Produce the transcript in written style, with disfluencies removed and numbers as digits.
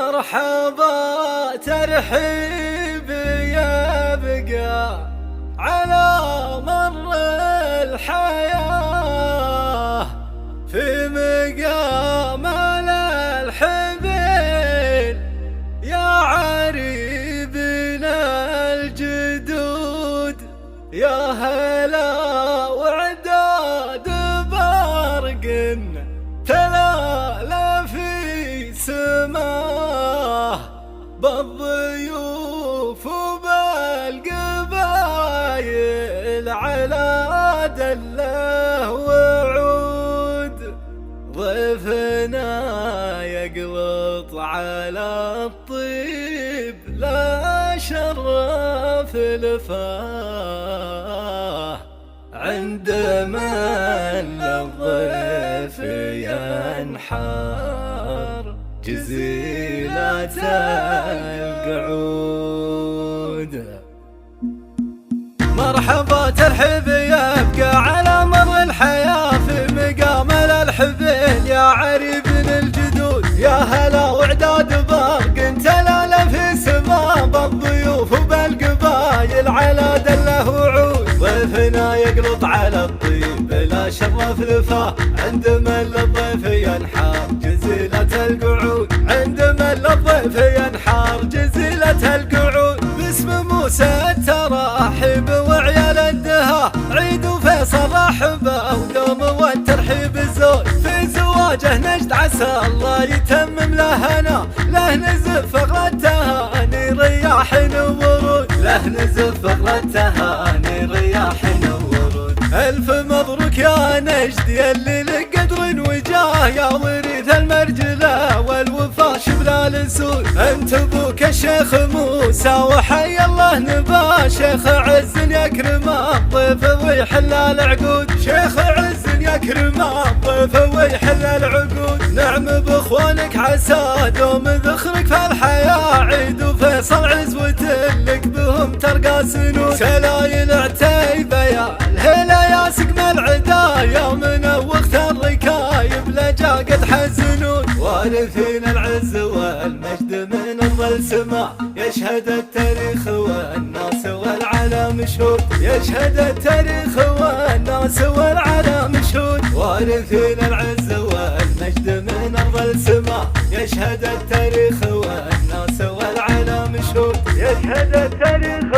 مرحبا ترحيب يبقى على مر الحياة في مقام الحبيل يا عريبنا الجدود يا هلا وعداد برق تلالا في سماه بالضيوف وبالقبايل على دله وعود ضيفنا يقلط على الطيب لا شرف لفاه عند من الضيف ينحار جزيلة القعود. مرحبا ترحيب يبقى على مر الحياة في مقام الحبيل يا عريبن الجدود يا هلا وعداد برق تلالا في سما بالضيوف وبالقبايل على دله وعود ضيفنا يقلط على الطيب لا شرف لفاه عند من للضيف ينحار جزيلة القعود عند من للضيف ينحار جزيلة القعود. باسم موسى التراحيب وعيال الدها عيد وفيصل رحبه ودوم والترحيب الزود في زواجه نجد عسى الله يتمم لهنا له نزف فقر التهاني رياح وورود له نزف فقر التهاني رياح وورود. الف مبروك يا نجد يلي لك قدر وجاه يا وريث المرجله والوفا شبل السود انت ابوك الشيخ موسى وحي الله نبا شيخ عز يكرم الضيف ويحل العقود شيخ عز يكرم الضيف ويحل العقود. نعم باخوانك عسى دوم ذخرك في الحياه عيد وفيصل عزوة لك بهم ترقى سنود سلايل عتيبه يا الهلا يا سقم العدا يوم وقت الركايب لجا قد حزنون وارثين العز والمجد من الظل سما يشهد التاريخ والناس والعالم شهود يشهد التاريخ والناس والعالم شهود وارثين العز والمجد من الظل سما يشهد التاريخ والناس والعالم شهود يشهد التاريخ